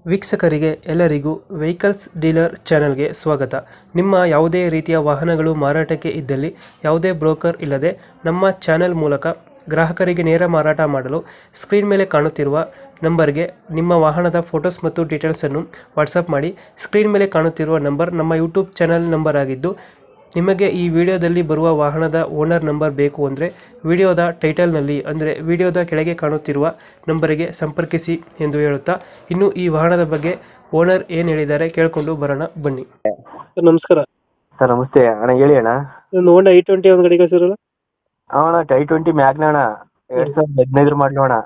ವೀಕ್ಷಕರಿಗೆ ಎಲ್ಲರಿಗೂ vehicles dealer ಚಾನೆಲ್ಗೆ ಸ್ವಾಗತ. ನಿಮ್ಮ ಯಾವುದೇ ರೀತಿಯ ವಾಹನಗಳು ಮಾರಾಟಕ್ಕೆ ಇದ್ದಲ್ಲಿ ಯಾವುದೇ ಬ್ರೋಕರ್ ಇಲ್ಲದೆ ನಮ್ಮ ಚಾನೆಲ್ ಮೂಲಕ ಗ್ರಾಹಕರಿಗೆ ನೇರ ಮಾರಾಟ ಮಾಡಲು ಸ್ಕ್ರೀನ್ ಮೇಲೆ ಕಾಣುತ್ತಿರುವ ನಂಬರ್ಗೆ ನಿಮ್ಮ ವಾಹನದ ಫೋಟೋಸ್ ಮತ್ತು ಡೀಟೇಲ್ಸನ್ನು ವಾಟ್ಸಪ್ ಮಾಡಿ. ಸ್ಕ್ರೀನ್ ಮೇಲೆ ಕಾಣುತ್ತಿರುವ ನಂಬರ್ ನಮ್ಮ ಯೂಟ್ಯೂಬ್ ಚಾನೆಲ್ ನಂಬರ್ ಆಗಿದ್ದು, ನಿಮಗೆ ಈ ವಿಡಿಯೋದಲ್ಲಿ ಬರುವ ವಾಹನದ ಓನರ್ ನಂಬರ್ ಬೇಕು ಅಂದರೆ ವಿಡಿಯೋದ ಟೈಟಲ್ನಲ್ಲಿ ಅಂದರೆ ವಿಡಿಯೋದ ಕೆಳಗೆ ಕಾಣುತ್ತಿರುವ ನಂಬರಿಗೆ ಸಂಪರ್ಕಿಸಿ ಎಂದು ಹೇಳುತ್ತಾ, ಇನ್ನು ಈ ವಾಹನದ ಬಗ್ಗೆ ಓನರ್ ಏನು ಹೇಳಿದ್ದಾರೆ ಕೇಳಿಕೊಂಡು ಬರೋಣ ಬನ್ನಿ. ಸರ್ ನಮಸ್ಕಾರ. ಸರ್ ನಮಸ್ತೆ ಅಣ್ಣ, ಹೇಳಿ ಅಣ್ಣ. ಒಂದು ಹೋಂಡಾ i20 ಒಂದು ಗಾಡಿ ಕಳಿಸಿರಲ್ಲ? ಅಣ್ಣ i20 ಮ್ಯಾಗ್ನ ಅಣ್ಣ, 2015 ಮಾಡಲು ಅಣ್ಣ.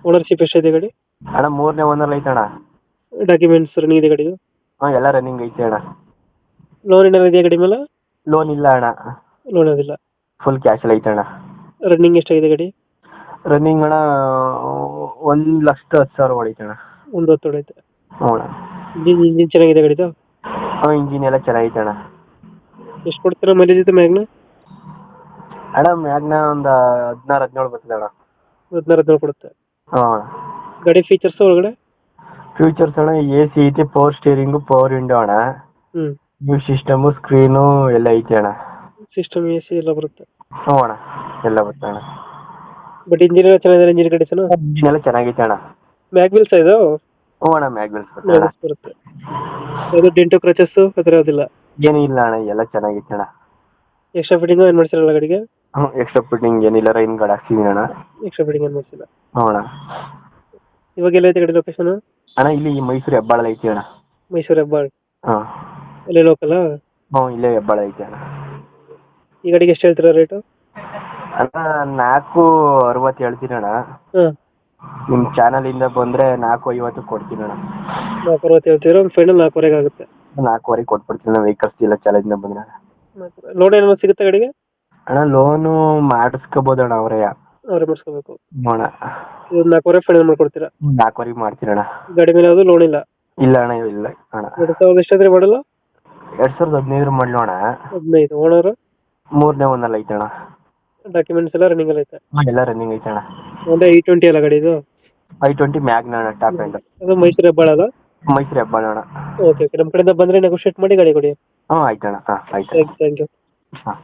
ಓನರ್ಶಿಪ್ ಎಷ್ಟಿದೆ ಗಾಡಿ? ಅಣ್ಣ ಮೂರನೇ ಓನರ್ ಐತೆ ಅಣ್ಣ. ಡಾಕ್ಯುಮೆಂಟ್ಸ್ ರನ್ನಿಂಗ್ ಇದೆ ಗಾಡಿದು? ಹಾಂ ಎಲ್ಲ ರನ್ನಿಂಗ್ ಐತೆ ಅಣ್ಣ. ಲೋನ್ ಏನಾರು ಇದೆಯಾ ಗಾಡಿ ಮೇಲೆ? ಲೋನ್ ಇಲ್ಲ ಅಣ್ಣ, ಲೋನ್ ಅದಿಲ್ಲ. ಫುಲ್ ಕ್ಯಾಶಲ್ಲಿ ಐತೆ ಅಣ್ಣ. ರನ್ನಿಂಗ್ ಎಷ್ಟಾಗಿದೆ ಗಾಡಿ? ರನ್ನಿಂಗ್ ಅಣ್ಣ 1,10,000 ಹೊಡೈತೆ ಅಣ್ಣ. ಒಂದು 10 ಹೊಡೈತೆ. ಹ್ಞೂ ಅಣ್ಣ. ಇಂಜಿನ್ ಚೆನ್ನಾಗಿದೆ ಗಾಡಿದು? ಹಾಂ ಇಂಜಿನ್ ಎಲ್ಲ ಚೆನ್ನಾಗೈತೆ ಅಣ್ಣ. ಎಷ್ಟು ಕೊಡ್ತೀರಾ ಮೈಲೇಜ್ ಇದು ಮ್ಯಾಗ್ನ? ಅಣ್ಣ ಮ್ಯಾಗ್ನ ಒಂದು 16-17 ಬರ್ತದೆ ಅಣ್ಣ. 16-17 ಕೊಡುತ್ತೆ. ಹಾಂ ಅಣ್ಣ. ಗಾಡಿ ಫೀಚರ್ಸ್ ಒಳಗಡೆ? ಫ್ಯೂಚರ್ಸ್ ಅಣ್ಣ AC ಐತೆ, ಪವರ್ ಸ್ಟೀರಿಂಗು, ಪವರ್ ವಿಂಡೋ ಅಣ್ಣ, ಹ್ಞೂ ನ್ಯೂ ಸಿಸ್ಟಮು, ಸ್ಕ್ರೀನು ಎಲ್ಲ ಐತೆ ಅಣ್ಣ. ಸಿಸ್ಟಮ್ AC ಎಲ್ಲ ಬರುತ್ತೆ. ಹ್ಞೂ ಅಣ್ಣ ಎಲ್ಲ ಬರ್ತದೆ ಅಣ್ಣ. ಬಟ್ ಇಂಜಿನ್ ಎಲ್ಲ ಚೆನ್ನಾಗಿದೆ, ಇಂಜಿನ್ ಕಂಡೀಷನ್? ಇಂಜಿನ್ ಎಲ್ಲ ಚೆನ್ನಾಗೈತೆ ಅಣ್ಣ. ಮ್ಯಾಗ್ವಿಲ್ಸ್ ಇದು? ಹ್ಞೂ ಅಣ್ಣ ಮ್ಯಾಗ್ವಿಲ್ಸ್ ಬರ್ತದೆ ಅಣ್ಣ. ಬರುತ್ತೆ. ಅದು ಡೆಂಟು ಕ್ರಚಸ್ ಆ ಥರ ಯಾವುದಿಲ್ಲ? ಏನೂ ಇಲ್ಲ ಅಣ್ಣ, ಎಲ್ಲ ಚೆನ್ನಾಗೈತೆ ಅಣ್ಣ. ಎಕ್ಸ್ಟ್ರಾ ಫಿಟ್ಟಿಂಗು ಏನು ಮಾಡ್ಸಿರಲ್ಲ ಗಾಡಿಗೆ? ಹ್ಞೂ ಎಕ್ಸ್ಟ್ರಾ ಫಿಟ್ಟಿಂಗ್ ಏನಿಲ್ಲ, ರೈನ್ ಗಾರ್ಡ್ ಹಾಕ್ಸಿದ್ದೀನಿ ಅಣ್ಣ. ಎಕ್ಸ್ಟ್ರಾ ಫಿಟ್ಟಿಂಗ್ ಏನು ಮಾಡ್ಸಿಲ್ಲ? ಹ್ಞೂ ಅಣ್ಣ. ಇವಾಗ ಎಲ್ಲ ಐತೆ ಗಾಡಿ ಲೊಕೇಶನ್? ಅಣ್ಣ ಇಲ್ಲಿ ಮೈಸೂರು ಹೆಬ್ಬಾಳಲ್ಲಿ ಐತಿ ಅಣ್ಣ. ಮೈಸೂರು ಹೆಬ್ಬಾಳ್? ಹಾಂ ಅಲ್ಲೇ ಲೋಕಲಾ? ಹ್ಞೂ ಇಲ್ಲೇ ಹೆಬ್ಬಾಳ ಐತಿ ಅಣ್ಣ. ಈ ಗಾಡಿಗೆ ಎಷ್ಟು ಹೇಳ್ತೀರಾ ರೇಟು? ಅಣ್ಣ 4,60 ಹೇಳ್ತೀನಿ ಅಣ್ಣ. ಹಾಂ ನಿಮ್ಮ ಚಾನಲಿಂದ ಬಂದರೆ 4,50 ಕೊಡ್ತೀನಿ ಅಣ್ಣ. 460 ಹೇಳ್ತೀರಾ? ಒಂದು ಫೈನಲ್ 4,500 ಆಗುತ್ತೆ. 4,500 ಕೊಟ್ಬಿಡ್ತೀನಿ ಅಣ್ಣ, ವೆಹಿಕಲ್ಸ್ ಇಲ್ಲ ಚಾಲೆಂಜಿಂದ ಬಂದರೆ. ಲೋನ್ ಏನಾದ್ರು ಸಿಗುತ್ತೆ ಗಾಡಿಗೆ? ಅಣ್ಣ ಲೋನು ಮಾಡಿಸ್ಕೋಬೋದು ಅಣ್ಣ, ಅವರೇ. ಅವರೇ ಮಾಡಿಸ್ಕೋಬೇಕು. ಹ್ಞೂ ಅಣ್ಣ. ಇದು 4,500 ಫೈನಲ್ ಮಾಡ್ಕೊಡ್ತೀರಾ? 4,500 ಮಾಡ್ತೀನಿ ಅಣ್ಣ. ಗಾಡಿ ಮೇಲೆ ಯಾವುದು ಲೋನ್ ಇಲ್ಲ? ಇಲ್ಲ ಅಣ್ಣ ಇಲ್ಲ ಅಣ್ಣ. 2000 ಎಷ್ಟಾದ್ರೆ ಮಾಡಲ್ಲ? 2015 ಮಾಡಲು ಅಣ್ಣ. 15. ಓನರು? ಮೂರನೇ ಓನರ್ ಐತೆ ಅಣ್ಣ. ಡಾಕ್ಯುಮೆಂಟ್ಸ್ ಎಲ್ಲ ರನ್ನಿಂಗ್ ಐತೆ? ಎಲ್ಲ ರನ್ನಿಂಗ್ ಐತೆ ಅಣ್ಣ. ಹೋಂಡಾ i20 ಅಲ್ಲ ಗಾಡಿ ಇದು? i20 ಮ್ಯಾಗ್ನ ಅಣ್ಣ, ಟಾಪ್ ಎಂಡ್. ಅದು ಮೈಸೂರು ಹೆಬ್ಬಾಳ ಅಲ್ಲ? ಮೈಸೂರು ಹೆಬ್ಬಾಳ ಅಣ್ಣ. ಓಕೆ ಓಕೆ, ನಮ್ಮ ಕಡೆಯಿಂದ ಬಂದರೆ ನೆಗೋಷಿಯೇಟ್ ಮಾಡಿ ಗಾಡಿ ಕೊಡಿ. ಹಾಂ ಆಯ್ತು ಅಣ್ಣ. ಹಾಂ ಆಯ್ತು. Thank you. ಹಾಂ.